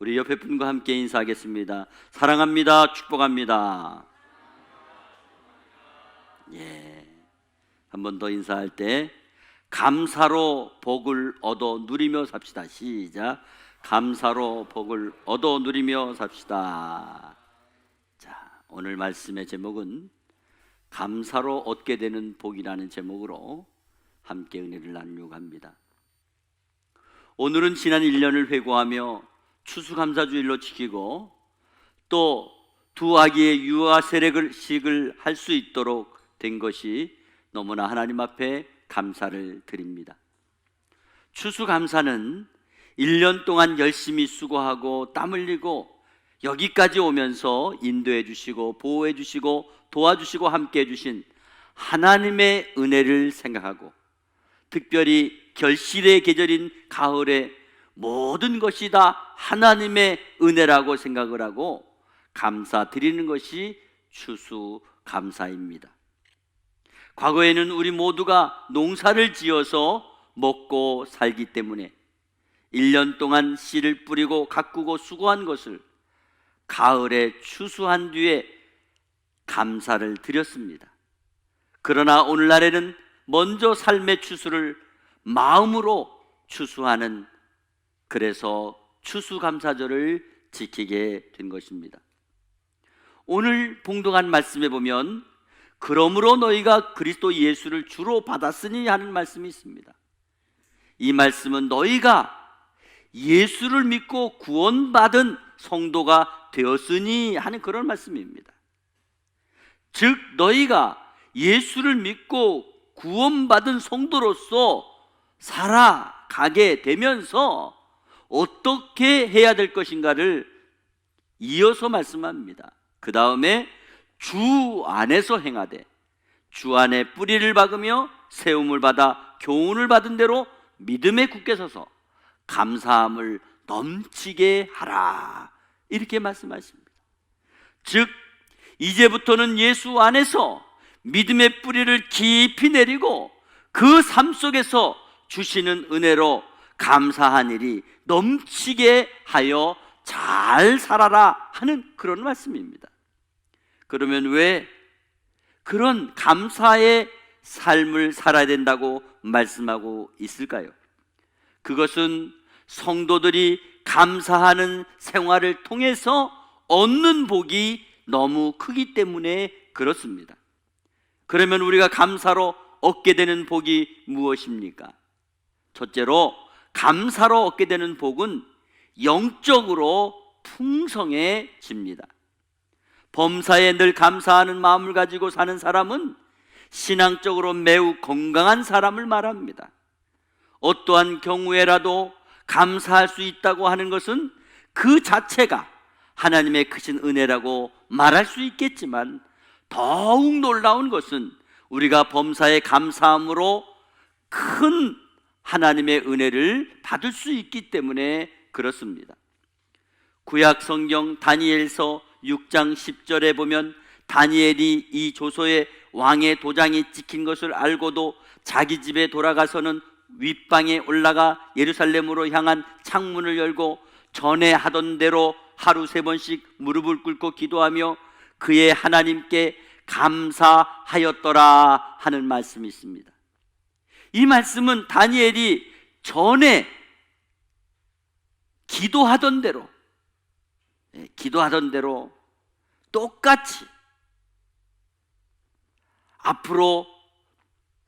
우리 옆에 분과 함께 인사하겠습니다. 사랑합니다. 축복합니다. 한 번 더 인사할 때 감사로 복을 얻어 누리며 삽시다. 시작. 감사로 복을 얻어 누리며 삽시다. 자, 오늘 말씀의 제목은 감사로 얻게 되는 복이라는 제목으로 함께 은혜를 나누려고 합니다. 오늘은 지난 1년을 회고하며 추수감사주일로 지키고 또 두 아기의 유아 세례식을 할 수 있도록 된 것이 너무나 하나님 앞에 감사를 드립니다. 추수감사는 1년 동안 열심히 수고하고 땀 흘리고 여기까지 오면서 인도해 주시고 보호해 주시고 도와주시고 함께 해주신 하나님의 은혜를 생각하고, 특별히 결실의 계절인 가을에 모든 것이 다 하나님의 은혜라고 생각을 하고 감사드리는 것이 추수감사입니다. 과거에는 우리 모두가 농사를 지어서 먹고 살기 때문에 1년 동안 씨를 뿌리고 가꾸고 수고한 것을 가을에 추수한 뒤에 감사를 드렸습니다. 그러나 오늘날에는 먼저 삶의 추수를 마음으로 추수하는, 그래서 추수감사절을 지키게 된 것입니다. 오늘 봉독한 말씀에 보면 그러므로 너희가 그리스도 예수를 주로 받았으니 하는 말씀이 있습니다. 이 말씀은 너희가 예수를 믿고 구원받은 성도가 되었으니 하는 그런 말씀입니다. 즉 너희가 예수를 믿고 구원받은 성도로서 살아가게 되면서 어떻게 해야 될 것인가를 이어서 말씀합니다. 그 다음에 주 안에서 행하되 주 안에 뿌리를 박으며 세움을 받아 교훈을 받은 대로 믿음에 굳게 서서 감사함을 넘치게 하라, 이렇게 말씀하십니다. 즉 이제부터는 예수 안에서 믿음의 뿌리를 깊이 내리고 그 삶 속에서 주시는 은혜로 감사한 일이 넘치게 하여 잘 살아라 하는 그런 말씀입니다. 그러면 왜 그런 감사의 삶을 살아야 된다고 말씀하고 있을까요? 그것은 성도들이 감사하는 생활을 통해서 얻는 복이 너무 크기 때문에 그렇습니다. 그러면 우리가 감사로 얻게 되는 복이 무엇입니까? 첫째로 감사로 얻게 되는 복은 영적으로 풍성해집니다. 범사에 늘 감사하는 마음을 가지고 사는 사람은 신앙적으로 매우 건강한 사람을 말합니다. 어떠한 경우에라도 감사할 수 있다고 하는 것은 그 자체가 하나님의 크신 은혜라고 말할 수 있겠지만, 더욱 놀라운 것은 우리가 범사에 감사함으로 큰 하나님의 은혜를 받을 수 있기 때문에 그렇습니다. 구약 성경 다니엘서 6장 10절에 보면 다니엘이 이 조서에 왕의 도장이 찍힌 것을 알고도 자기 집에 돌아가서는 윗방에 올라가 예루살렘으로 향한 창문을 열고 전에 하던 대로 하루 3번씩 무릎을 꿇고 기도하며 그의 하나님께 감사하였더라 하는 말씀이 있습니다. 이 말씀은 다니엘이 전에 기도하던 대로 똑같이 앞으로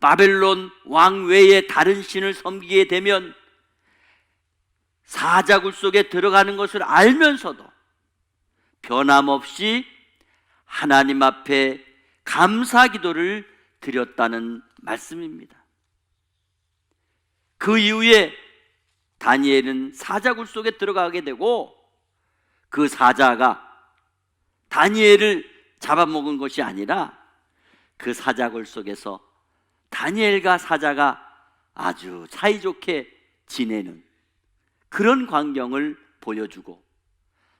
바벨론 왕 외에 다른 신을 섬기게 되면 사자굴 속에 들어가는 것을 알면서도 변함없이 하나님 앞에 감사 기도를 드렸다는 말씀입니다. 그 이후에 다니엘은 사자굴 속에 들어가게 되고 그 사자가 다니엘을 잡아먹은 것이 아니라 그 사자굴 속에서 다니엘과 사자가 아주 사이좋게 지내는 그런 광경을 보여주고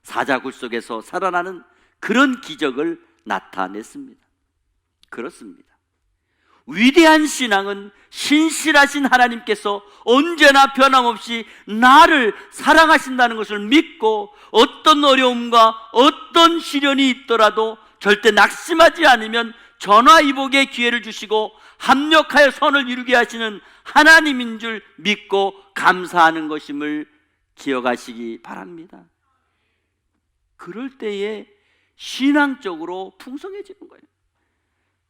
사자굴 속에서 살아나는 그런 기적을 나타냈습니다. 그렇습니다. 위대한 신앙은 신실하신 하나님께서 언제나 변함없이 나를 사랑하신다는 것을 믿고 어떤 어려움과 어떤 시련이 있더라도 절대 낙심하지 않으면 전화위복의 기회를 주시고 합력하여 선을 이루게 하시는 하나님인 줄 믿고 감사하는 것임을 기억하시기 바랍니다. 그럴 때에 신앙적으로 풍성해지는 거예요.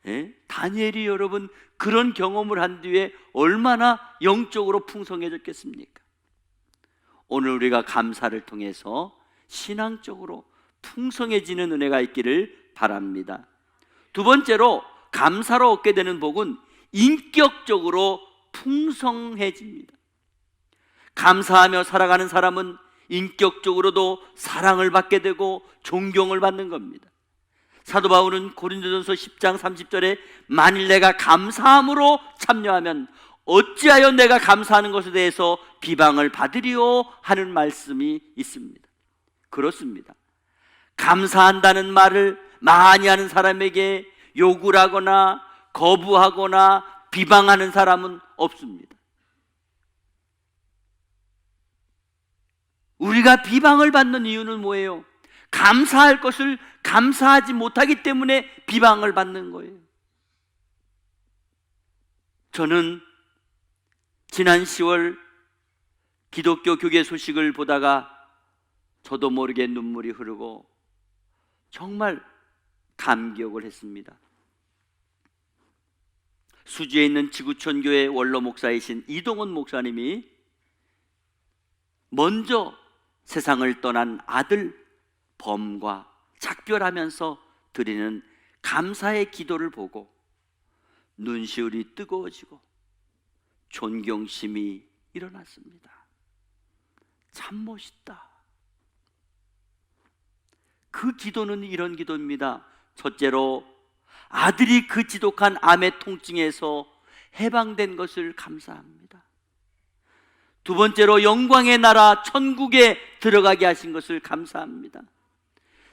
예? 다니엘이 여러분 그런 경험을 한 뒤에 얼마나 영적으로 풍성해졌겠습니까? 오늘 우리가 감사를 통해서 신앙적으로 풍성해지는 은혜가 있기를 바랍니다. 두 번째로 감사로 얻게 되는 복은 인격적으로 풍성해집니다. 감사하며 살아가는 사람은 인격적으로도 사랑을 받게 되고 존경을 받는 겁니다. 사도 바울은 고린도전서 10장 30절에 만일 내가 감사함으로 참여하면 어찌하여 내가 감사하는 것에 대해서 비방을 받으리요 하는 말씀이 있습니다. 그렇습니다. 감사한다는 말을 많이 하는 사람에게 욕을 하거나 거부하거나 비방하는 사람은 없습니다. 우리가 비방을 받는 이유는 뭐예요? 감사할 것을 감사하지 못하기 때문에 비방을 받는 거예요. 저는 지난 10월 기독교 교계 소식을 보다가 저도 모르게 눈물이 흐르고 정말 감격을 했습니다. 수지에 있는 지구촌 교회 원로 목사이신 이동원 목사님이 먼저 세상을 떠난 아들 범과 작별하면서 드리는 감사의 기도를 보고 눈시울이 뜨거워지고 존경심이 일어났습니다. 참 멋있다. 그 기도는 이런 기도입니다. 첫째로 아들이 그 지독한 암의 통증에서 해방된 것을 감사합니다. 두 번째로 영광의 나라 천국에 들어가게 하신 것을 감사합니다.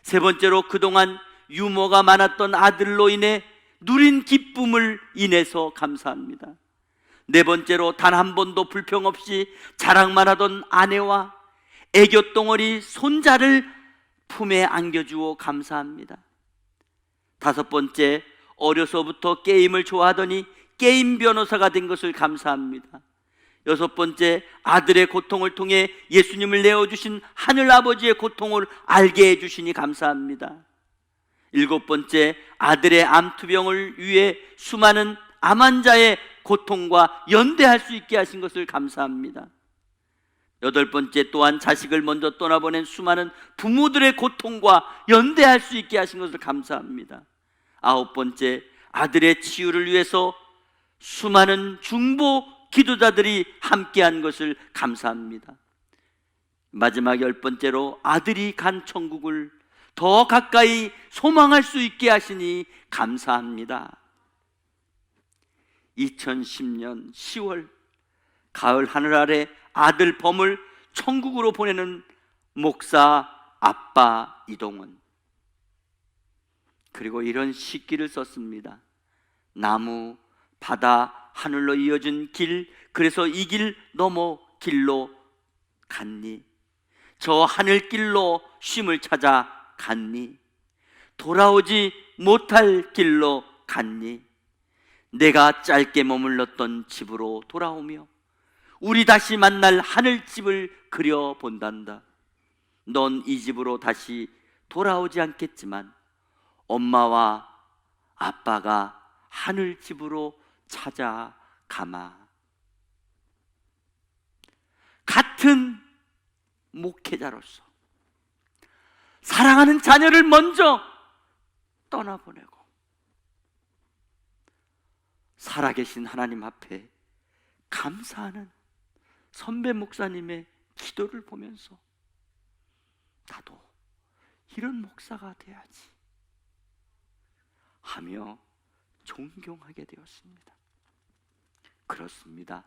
세 번째로 그동안 유머가 많았던 아들로 인해 누린 기쁨을 인해서 감사합니다. 네 번째로 단 한 번도 불평 없이 자랑만 하던 아내와 애교덩어리 손자를 품에 안겨주어 감사합니다. 다섯 번째, 어려서부터 게임을 좋아하더니 게임 변호사가 된 것을 감사합니다. 여섯 번째, 아들의 고통을 통해 예수님을 내어주신 하늘아버지의 고통을 알게 해주시니 감사합니다. 일곱 번째, 아들의 암투병을 위해 수많은 암 환자의 고통과 연대할 수 있게 하신 것을 감사합니다. 여덟 번째, 또한 자식을 먼저 떠나보낸 수많은 부모들의 고통과 연대할 수 있게 하신 것을 감사합니다. 아홉 번째, 아들의 치유를 위해서 수많은 중보 기도자들이 함께한 것을 감사합니다. 마지막 열 번째로 아들이 간 천국을 더 가까이 소망할 수 있게 하시니 감사합니다. 2010년 10월 가을 하늘 아래 아들 범을 천국으로 보내는 목사 아빠 이동원, 그리고 이런 시기를 썼습니다. 나무, 바다, 하늘로 이어진 길, 그래서 이 길 넘어 길로 갔니? 저 하늘길로 쉼을 찾아 갔니? 돌아오지 못할 길로 갔니? 내가 짧게 머물렀던 집으로 돌아오며 우리 다시 만날 하늘집을 그려본단다. 넌 이 집으로 다시 돌아오지 않겠지만 엄마와 아빠가 하늘집으로 찾아가마. 같은 목회자로서 사랑하는 자녀를 먼저 떠나보내고 살아계신 하나님 앞에 감사하는 선배 목사님의 기도를 보면서 나도 이런 목사가 돼야지 하며 존경하게 되었습니다. 그렇습니다.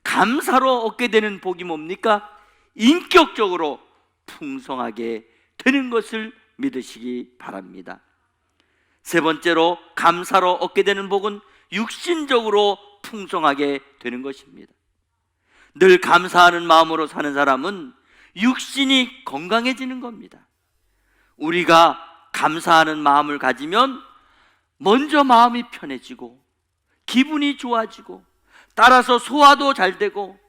감사로 얻게 되는 복이 뭡니까? 인격적으로 풍성하게 되는 것을 믿으시기 바랍니다. 세 번째로 감사로 얻게 되는 복은 육신적으로 풍성하게 되는 것입니다. 늘 감사하는 마음으로 사는 사람은 육신이 건강해지는 겁니다. 우리가 감사하는 마음을 가지면 먼저 마음이 편해지고 기분이 좋아지고 따라서 소화도 잘 되고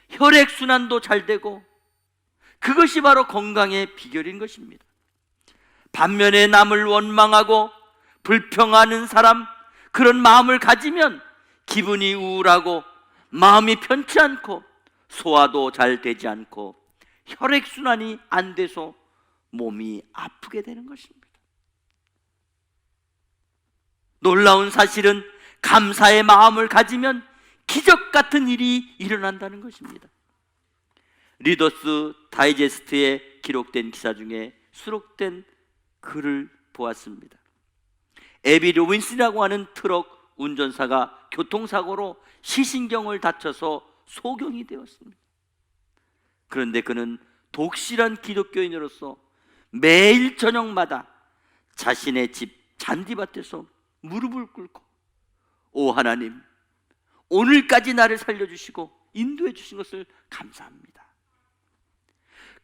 혈액순환도 잘 되고 그것이 바로 건강의 비결인 것입니다. 반면에 남을 원망하고 불평하는 사람, 그런 마음을 가지면 기분이 우울하고 마음이 편치 않고 소화도 잘 되지 않고 혈액순환이 안 돼서 몸이 아프게 되는 것입니다. 놀라운 사실은 감사의 마음을 가지면 기적 같은 일이 일어난다는 것입니다. 리더스 다이제스트에 기록된 기사 중에 수록된 글을 보았습니다. 에비 로빈슨이라고 하는 트럭 운전사가 교통사고로 시신경을 다쳐서 소경이 되었습니다. 그런데 그는 독실한 기독교인으로서 매일 저녁마다 자신의 집 잔디밭에서 무릎을 꿇고 오 하나님, 오늘까지 나를 살려주시고 인도해 주신 것을 감사합니다.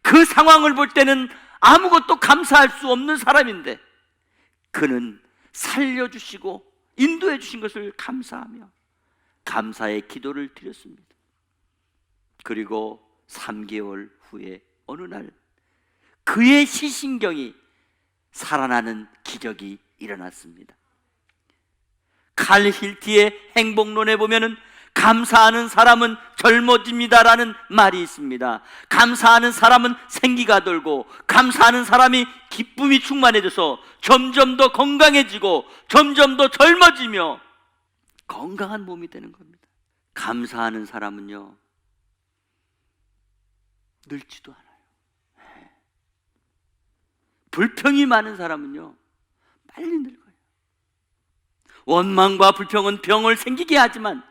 그 상황을 볼 때는 아무것도 감사할 수 없는 사람인데 그는 살려주시고 인도해 주신 것을 감사하며 감사의 기도를 드렸습니다. 그리고 3개월 후에 어느 날 그의 시신경이 살아나는 기적이 일어났습니다. 칼 힐티의 행복론에 보면은 감사하는 사람은 젊어집니다라는 말이 있습니다. 감사하는 사람은 생기가 돌고 감사하는 사람이 기쁨이 충만해져서 점점 더 건강해지고 점점 더 젊어지며 건강한 몸이 되는 겁니다. 감사하는 사람은요, 늙지도 않아요. 불평이 많은 사람은요, 빨리 늙어요. 원망과 불평은 병을 생기게 하지만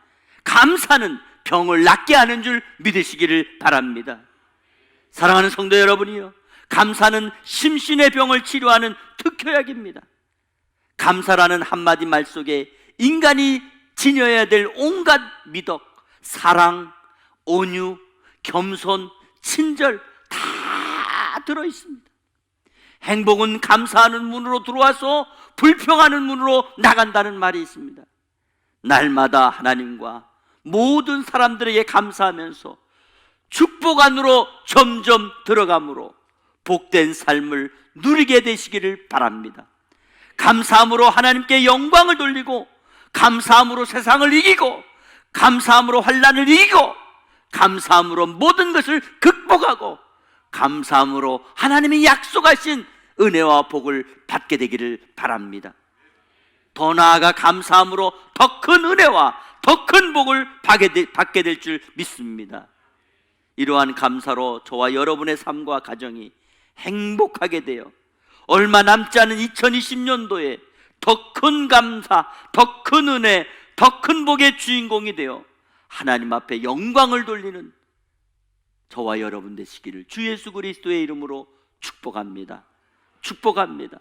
감사는 병을 낫게 하는 줄 믿으시기를 바랍니다. 사랑하는 성도 여러분이요, 감사는 심신의 병을 치료하는 특효약입니다. 감사라는 한마디 말 속에 인간이 지녀야 될 온갖 미덕, 사랑, 온유, 겸손, 친절 다 들어있습니다. 행복은 감사하는 문으로 들어와서 불평하는 문으로 나간다는 말이 있습니다. 날마다 하나님과 모든 사람들에게 감사하면서 축복 안으로 점점 들어가므로 복된 삶을 누리게 되시기를 바랍니다. 감사함으로 하나님께 영광을 돌리고 감사함으로 세상을 이기고 감사함으로 환난을 이기고 감사함으로 모든 것을 극복하고 감사함으로 하나님이 약속하신 은혜와 복을 받게 되기를 바랍니다. 더 나아가 감사함으로 더 큰 은혜와 더 큰 복을 받게 될 줄 믿습니다. 이러한 감사로 저와 여러분의 삶과 가정이 행복하게 되어 얼마 남지 않은 2020년도에 더 큰 감사, 더 큰 은혜, 더 큰 복의 주인공이 되어 하나님 앞에 영광을 돌리는 저와 여러분 되시기를 주 예수 그리스도의 이름으로 축복합니다. 축복합니다.